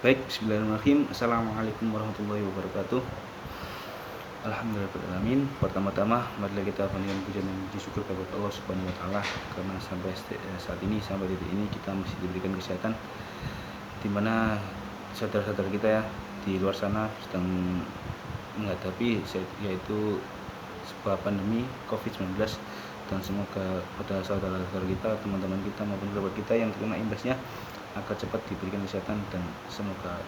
Baik, bismillahirrahmanirrahim. Assalamualaikum warahmatullahi wabarakatuh. Alhamdulillahirrahmanirrahim. Pertama-tama, marilah kita panjatkan puji dan puji syukur kepada Allah Subhanahu wa taala karena sampai saat ini, sampai detik ini kita masih diberikan kesehatan, di mana saudara-saudara kita ya di luar sana sedang menghadapi yaitu sebuah pandemi COVID-19, dan semoga pada saudara-saudara kita, teman-teman kita maupun kerabat kita yang terkena imbasnya agar cepat diberikan kesehatan dan semoga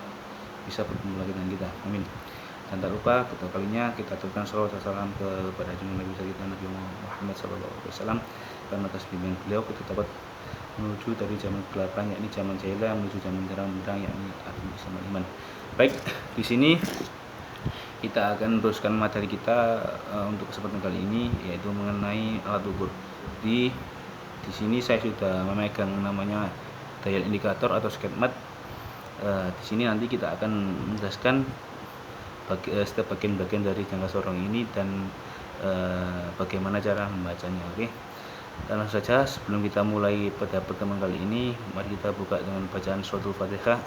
bisa bertemu lagi dengan kita. Amin. Dan tak lupa kedua kalinya kita aturkan salawat dan salam kepada junjungan Nabi kita Nabi Muhammad SAW, karena atas bimbingan beliau kita dapat menuju dari zaman kegelapan yakni zaman jahiliyah menuju zaman terang benderang yakni agama Islam iman. Baik, di sini kita akan teruskan materi kita untuk kesempatan kali ini, yaitu mengenai alat ukur. Di sini saya sudah memegang namanya dial indikator atau sketmat. Di sini nanti kita akan menjelaskan setiap bagian-bagian dari jangka sorong ini dan bagaimana cara membacanya. Oke. Dan langsung saja, sebelum kita mulai pada pertemuan kali ini, mari kita buka dengan bacaan suratul Fatihah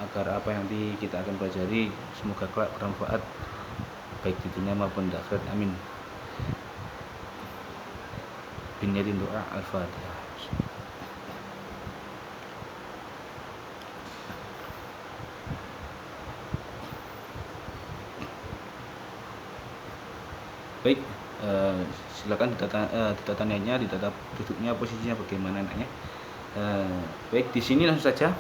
agar apa yang nanti kita akan pelajari semoga kelak bermanfaat baik di dunia maupun di akhirat. Amin. Binyatin doa Al-Fatihah. Baik, silakan ditata niatnya, ditata duduknya, posisinya bagaimana enaknya. Baik, di sini langsung saja.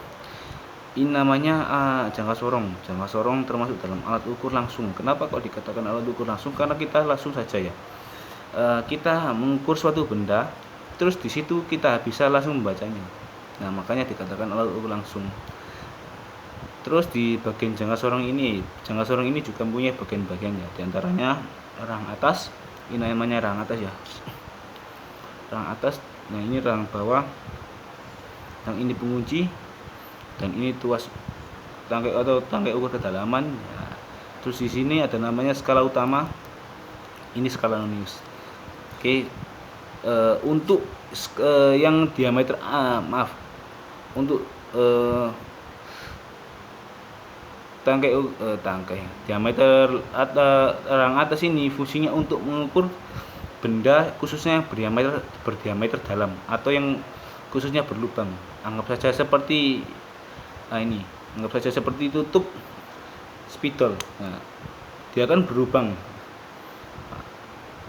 Ini namanya jangka sorong. Jangka sorong termasuk dalam alat ukur langsung. Kenapa kok dikatakan alat ukur langsung? Karena kita langsung saja ya. Kita mengukur suatu benda, terus di situ kita bisa langsung membacanya. Nah, makanya dikatakan alat ukur langsung. Terus di bagian jangka sorong ini juga mempunyai bagian-bagiannya. Di antaranya rang atas, ini namanya rang atas ya. Rang atas, nah ini rang bawah, yang ini pengunci, dan ini tuas tangkai atau tangkai ukur kedalaman. Ya. Terus di sini ada namanya skala utama, ini skala nonius. Oke, untuk yang diameter untuk tangkai diameter rang atas ini fungsinya untuk mengukur benda khususnya yang berdiameter dalam atau yang khususnya berlubang. Anggap saja seperti anggap saja seperti tutup spidol. Nah, dia akan berlubang.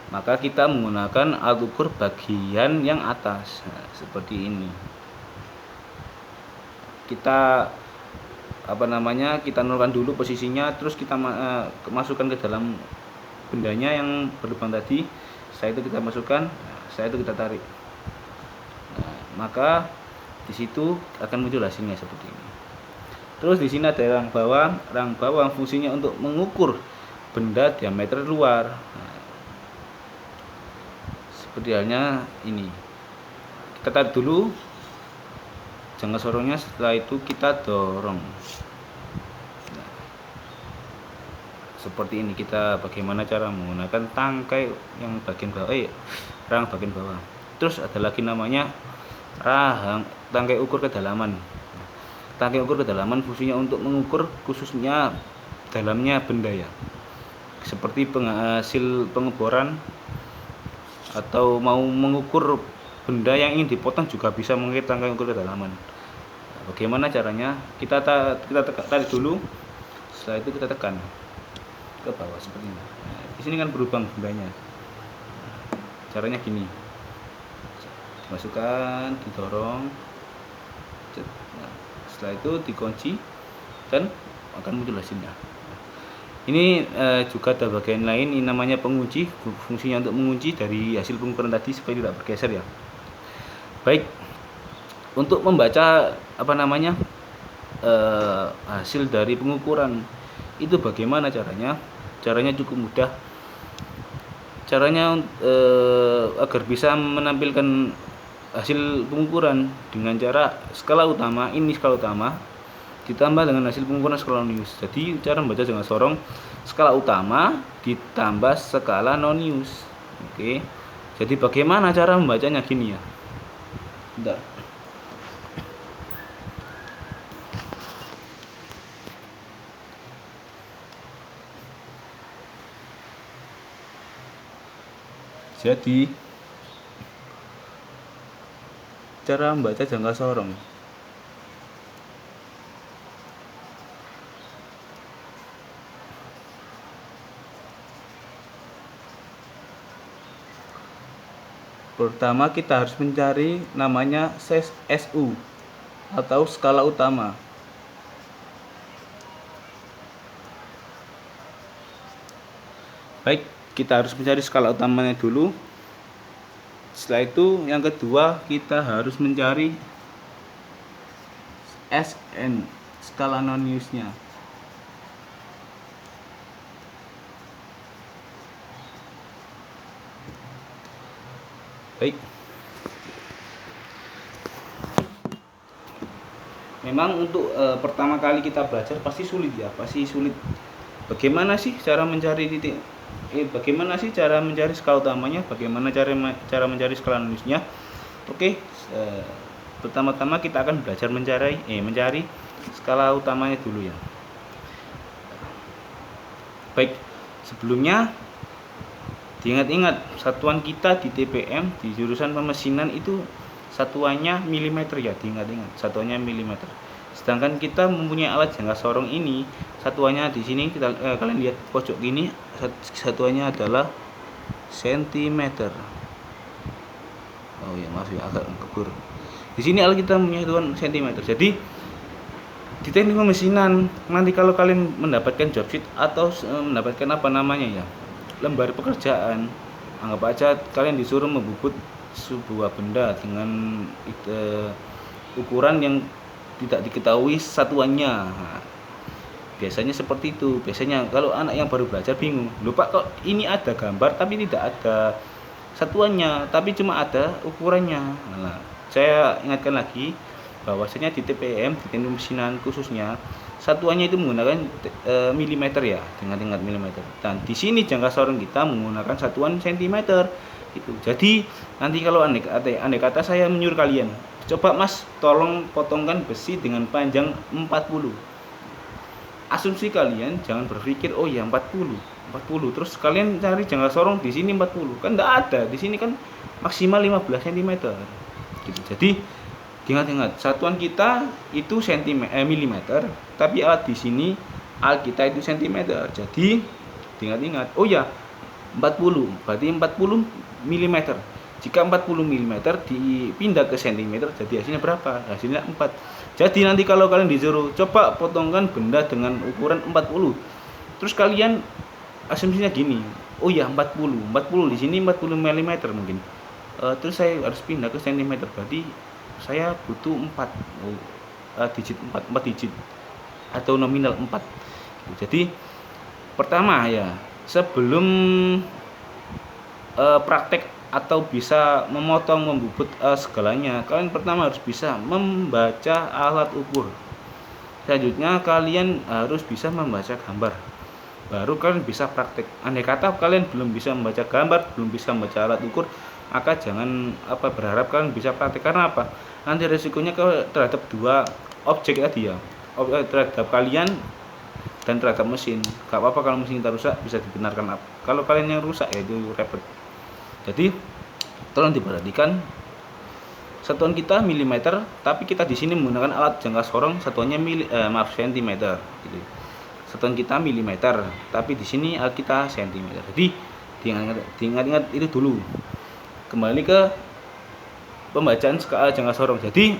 Maka kita menggunakan alat ukur bagian yang atas. Nah, seperti ini. Kita kita nolkan dulu posisinya, terus kita masukkan ke dalam bendanya yang berlubang tadi. Setelah itu kita masukkan, setelah itu kita tarik. Nah, maka di situ akan muncul hasilnya seperti ini. Terus di sini ada rang bawah. Rang bawah fungsinya untuk mengukur benda diameter luar. Nah, seperti halnya ini. Kita tarik dulu jangka sorongnya, setelah itu kita dorong. Nah, seperti ini. Kita bagaimana cara menggunakan tangkai yang bagian bawah, rang bagian bawah. Terus ada lagi namanya tangkai ukur kedalaman. Tangkai ukur kedalaman fungsinya untuk mengukur khususnya dalamnya benda ya. Seperti hasil pengeboran atau mau mengukur benda yang ingin dipotong juga bisa menggunakan tangkai ukur kedalaman. Nah, bagaimana caranya? Kita tarik dulu, setelah itu kita tekan ke bawah seperti ini. Nah, di sini kan berubah bendanya. Caranya gini, dimasukkan, didorong, nah, setelah itu dikunci dan akan muncul hasilnya. Ini juga ada bagian lain, ini namanya pengunci. Fungsinya untuk mengunci dari hasil pengukuran tadi supaya tidak bergeser ya. Baik, untuk membaca hasil dari pengukuran itu bagaimana caranya? Caranya cukup mudah. Caranya agar bisa menampilkan hasil pengukuran dengan cara skala utama. Ini skala utama ditambah dengan hasil pengukuran skala nonius. Jadi cara membaca jangka sorong skala utama ditambah skala nonius. Oke. Jadi bagaimana cara membacanya? Gini ya. Bentar. Jadi cara membaca jangka sorong. Pertama kita harus mencari namanya SU atau skala utama. Baik, kita harus mencari skala utamanya dulu. Setelah itu yang kedua kita harus mencari SN, skala non-use-nya. Baik. Memang untuk pertama kali kita belajar pasti sulit ya, pasti sulit. Bagaimana sih cara mencari titik? Bagaimana sih cara mencari skala utamanya? Bagaimana cara mencari skala non-use-nya? Oke, pertama-tama kita akan belajar mencari skala utamanya dulu ya. Baik, sebelumnya diingat-ingat satuan kita di TPM di jurusan pemesinan itu satuannya milimeter ya, diingat-ingat satuannya milimeter. Sedangkan kita mempunyai alat jangka sorong ini satuannya di sini kalian lihat pojok ini satuannya adalah sentimeter. Oh ya maaf ya agak kebur. Di sini alat kita mempunyai satuan sentimeter. Jadi di teknik pemesinan nanti kalau kalian mendapatkan job sheet atau mendapatkan lembar pekerjaan, anggap aja kalian disuruh membubut sebuah benda dengan ukuran yang tidak diketahui satuannya. Nah, biasanya seperti itu. Biasanya kalau anak yang baru belajar bingung, lupa kok ini ada gambar tapi tidak ada satuannya, tapi cuma ada ukurannya. Nah, saya ingatkan lagi bahwasanya di TPM, di teknik pemesinan khususnya satuannya itu menggunakan milimeter ya, ingat milimeter. Dan di sini jangka sorong kita menggunakan satuan sentimeter. Itu. Jadi nanti kalau andai kata saya menyuruh kalian, coba Mas tolong potongkan besi dengan panjang 40. Asumsi kalian jangan berpikir oh ya 40 terus kalian cari jangka sorong di sini 40. Kan enggak ada. Di sini kan maksimal 15 cm. Gitu. Jadi ingat satuan kita itu milimeter, tapi alat di sini alat kita itu sentimeter. Jadi ingat oh ya 40 berarti 40 mm. Jika 40 mm dipindah ke cm jadi hasilnya berapa? Hasilnya 4. Jadi nanti kalau kalian disuruh coba potongkan benda dengan ukuran 40, terus kalian asumsinya gini, oh ya 40 di sini 40 mm mungkin, terus saya harus pindah ke cm berarti saya butuh 4 digit atau nominal 4. Jadi pertama ya, sebelum praktek atau bisa memotong, membubut segalanya, kalian pertama harus bisa membaca alat ukur. Selanjutnya kalian harus bisa membaca gambar, baru kalian bisa praktek. Andai kata kalian belum bisa membaca gambar, belum bisa membaca alat ukur, maka jangan berharap kalian bisa praktek. Karena apa? Nanti resikonya terhadap dua objek tadi ya, terhadap kalian dan terhadap mesin. Gak apa-apa kalau mesin kita rusak, bisa dibenarkan. Kalau kalian yang rusak ya itu repot. Jadi tolong diperhatikan satuan kita milimeter, tapi kita di sini menggunakan alat jangka sorong satuannya sentimeter. Gitu. Satuan kita milimeter, tapi di sini alat kita sentimeter. Jadi diingat-ingat itu dulu. Kembali ke pembacaan skala jangka sorong. Jadi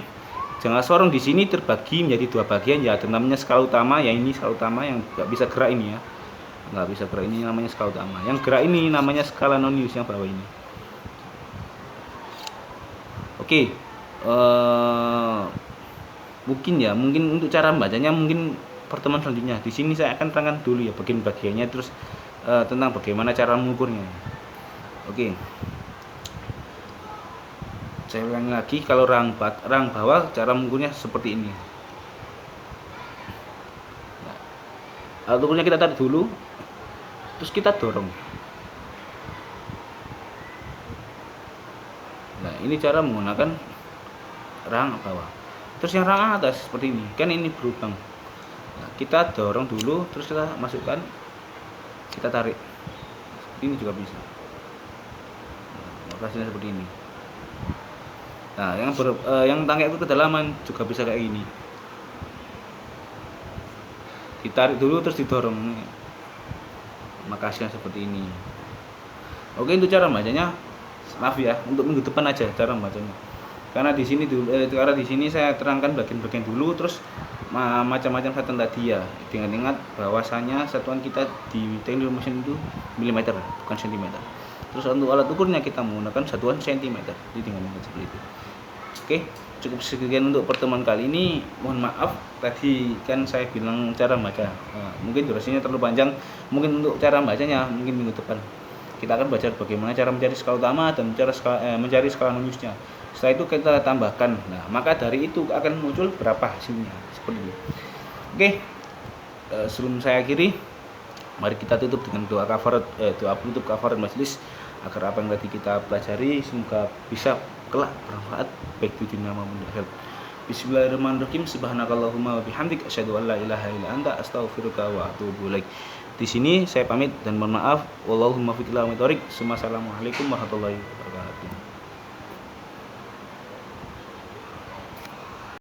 jangka sorong di sini terbagi menjadi dua bagian ya. Ada namanya skala utama, ya ini skala utama yang nggak bisa gerak ini ya. Nggak bisa gerak ini namanya skala utama. Yang gerak ini namanya skala non use yang bawah ini. Oke. Mungkin untuk cara membacanya mungkin pertemuan selanjutnya. Di sini saya akan terangkan dulu ya bagian-bagiannya, terus tentang bagaimana cara mengukurnya. Oke. Saya ulangi lagi, kalau rang bawah cara mengukurnya seperti ini. Nah, alat ukurnya kita tarik dulu, terus kita dorong. Nah ini cara menggunakan rang bawah. Terus yang rang atas seperti ini, kan ini berlubang. Nah, kita dorong dulu, terus kita masukkan, kita tarik. Ini juga bisa. hasilnya seperti ini. Nah, yang tangkai itu kedalaman juga bisa kayak gini. Ditarik dulu terus didorong, maka hasilnya seperti ini. Oke, untuk cara bacanya, maaf ya, untuk minggu depan aja cara bacanya. Karena di sini saya terangkan bagian-bagian dulu, terus macam-macam satuan tadi ya. Ingat bahwasanya satuan kita di teknik mesin itu milimeter, bukan sentimeter. Terus untuk alat ukurnya kita menggunakan satuan sentimeter. Jadi dengan seperti itu. Oke, cukup sekian untuk pertemuan kali ini. Mohon maaf tadi kan saya bilang cara baca. Mungkin durasinya terlalu panjang. Mungkin untuk cara bacanya mungkin minggu depan. Kita akan belajar bagaimana cara mencari skala utama dan mencari skala minusnya. Setelah itu kita tambahkan. Nah, maka dari itu akan muncul berapa hasilnya. Seperti itu. Oke. Sebelum saya akhiri, mari kita tutup dengan doa penutup kafarat majelis agar apa yang tadi kita pelajari semoga bisa kelak bermanfaat baik di dunia maupun di akhirat. Bismillahirrahmanirrahim. Subhanakallahumma wa bihamdik asyhadu an la ilaha illa anta astaghfiruka wa atubu ilaik. Di sini saya pamit dan mohon maaf. Wallahumma fiqh ila Assalamualaikum warahmatullahi wabarakatuh.